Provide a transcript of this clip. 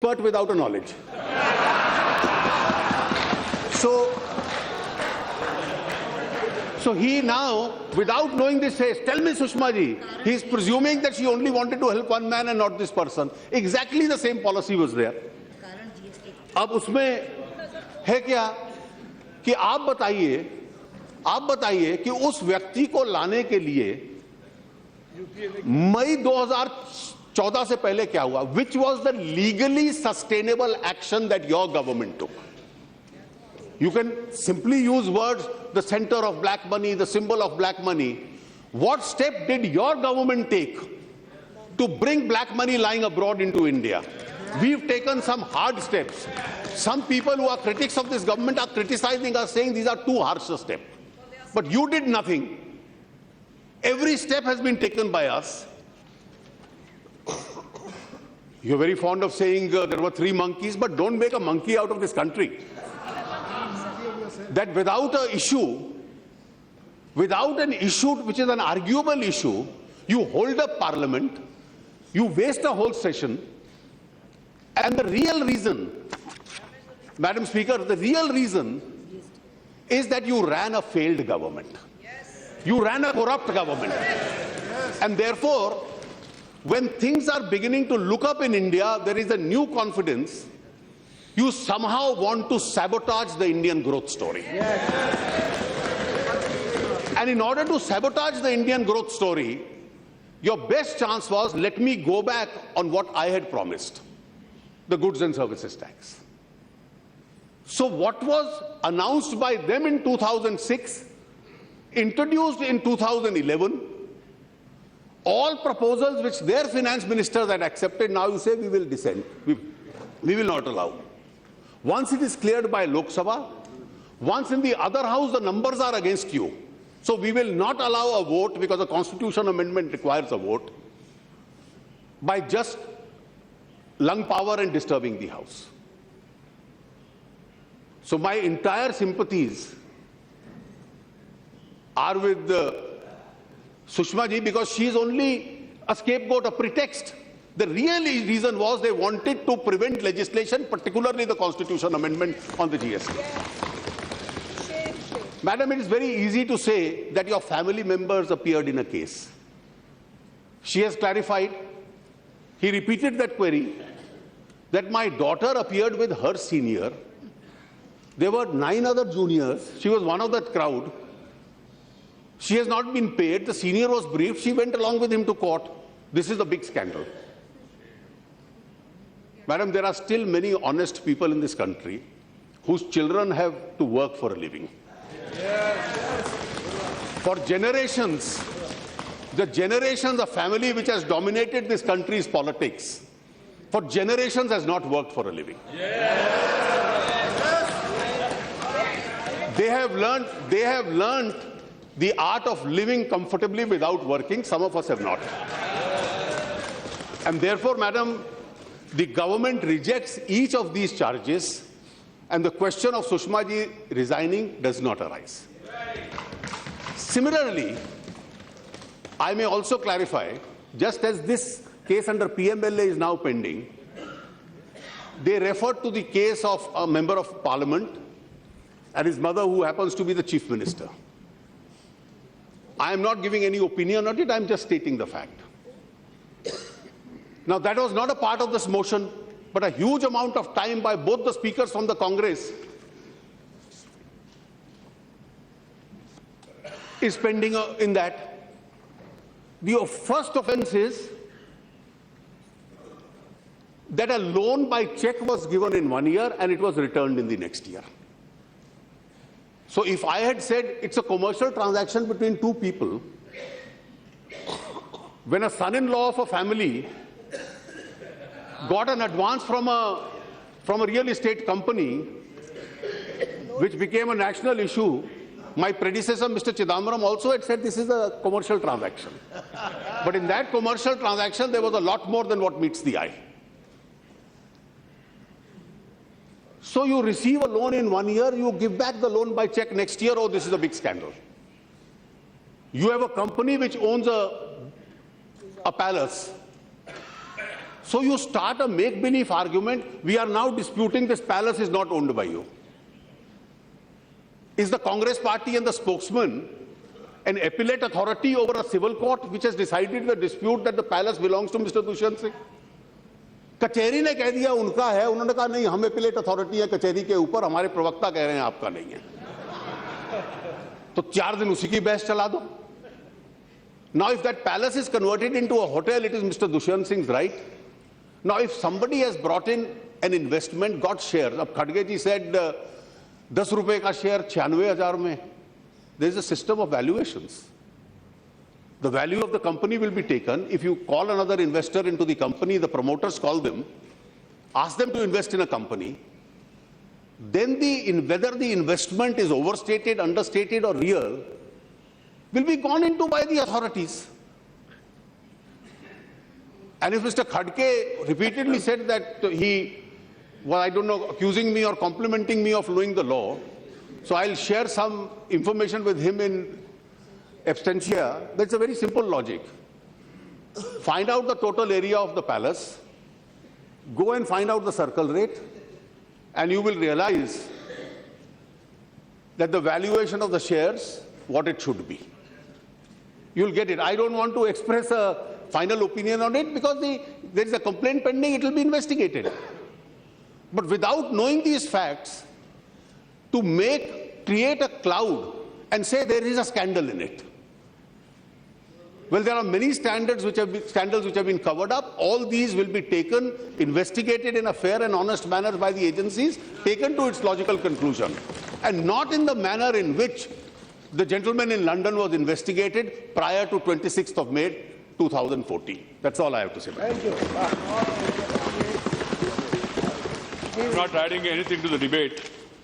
expert without a knowledge. So he now, without knowing this, says, tell me Sushma ji, he is presuming that she only wanted to help one man and not this person. Exactly the same policy was there. अब उसमें है क्या कि आप बताइए कि उस व्यक्ति को लाने के लिए मई 2014 से पहले क्या हुआ? Which was the legally sustainable action that your government took? You can simply use words, the center of black money, the symbol of black money. What step did your government take to bring black money lying abroad into India? We've taken some hard steps. Some people who are critics of this government are criticizing us, saying these are too harsh a step. But you did nothing. Every step has been taken by us. You're very fond of saying there were 3 monkeys, but don't make a monkey out of this country. That without an issue which is an arguable issue, you hold up parliament, you waste a whole session, and the real reason, Madam Speaker, the real reason is that you ran a failed government. You ran a corrupt government. And therefore, when things are beginning to look up in India, there is a new confidence. You somehow want to sabotage the Indian growth story. And in order to sabotage the Indian growth story, your best chance was, let me go back on what I had promised, the goods and services tax. So what was announced by them in 2006, introduced in 2011, all proposals which their finance ministers had accepted, now you say we will dissent. We will not allow. Once it is cleared by Lok Sabha, once in the other house the numbers are against you. So we will not allow a vote, because a constitution amendment requires a vote, by just lung power and disturbing the house. So my entire sympathies are with Sushma ji, because she is only a scapegoat, a pretext. The real reason was they wanted to prevent legislation, particularly the constitution amendment on the GST. Madam, it is very easy to say that your family members appeared in a case. She has clarified. He repeated that query, that my daughter appeared with her senior. There were 9 other juniors. She was one of that crowd. She has not been paid. The senior was briefed. She went along with him to court. This is a big scandal. Madam, there are still many honest people in this country whose children have to work for a living. For generations, the family which has dominated this country's politics, for generations has not worked for a living. They have learned the art of living comfortably without working. Some of us have not. And therefore, Madam, the government rejects each of these charges, and the question of Sushma ji resigning does not arise. Similarly, I may also clarify, just as this case under PMLA is now pending, they referred to the case of a member of parliament and his mother, who happens to be the chief minister. I am not giving any opinion on it, I am just stating the fact. Now, that was not a part of this motion, but a huge amount of time by both the speakers from the Congress is pending in that. The first offense is that a loan by check was given in 1 year and it was returned in the next year. So if I had said it's a commercial transaction between 2 people, when a son-in-law of a family got an advance from a real estate company, which became a national issue, my predecessor, Mr. Chidambaram, also had said this is a commercial transaction. But in that commercial transaction, there was a lot more than what meets the eye. So you receive a loan in 1 year, you give back the loan by check next year. Oh, this is a big scandal. You have a company which owns a palace. So you start a make-believe argument. We are now disputing this palace is not owned by you. Is the Congress party and the spokesman an appellate authority over a civil court which has decided the dispute that the palace belongs to Mr. Dushyanth Singh? कचहरी ने कह दिया उनका है, उन्होंने कहा नहीं हम एपिलेट अथॉरिटी है कचहरी के ऊपर, हमारे प्रवक्ता कह रहे हैं आपका नहीं है, तो 4 दिन उसी की बहस चला दो. Now if that palace is converted into a hotel, it is Mr. Dushyanth Singh's right. Now if somebody has brought in an investment, got shares, अब खड़गे जी said 10 रुपए का शेयर 96,000 में, there is a system of valuations. The value of the company will be taken. If you call another investor into the company, the promoters call them, ask them to invest in a company, then whether the investment is overstated, understated or real will be gone into by the authorities. And if Mr. Khadke repeatedly said that I don't know, accusing me or complimenting me of knowing the law, so I'll share some information with him in absentia. That's a very simple logic. Find out the total area of the palace, go and find out the circle rate, and you will realize that the valuation of the shares, what it should be. You'll get it. I don't want to express a final opinion on it because there is a complaint pending, it will be investigated. But without knowing these facts, to create a cloud and say there is a scandal in it. Well, there are many scandals which have been covered up. All these will be taken, investigated in a fair and honest manner by the agencies, taken to its logical conclusion, and not in the manner in which the gentleman in London was investigated prior to 26th of May 2014. That's all I have to say. Thank you. Not adding anything to the debate.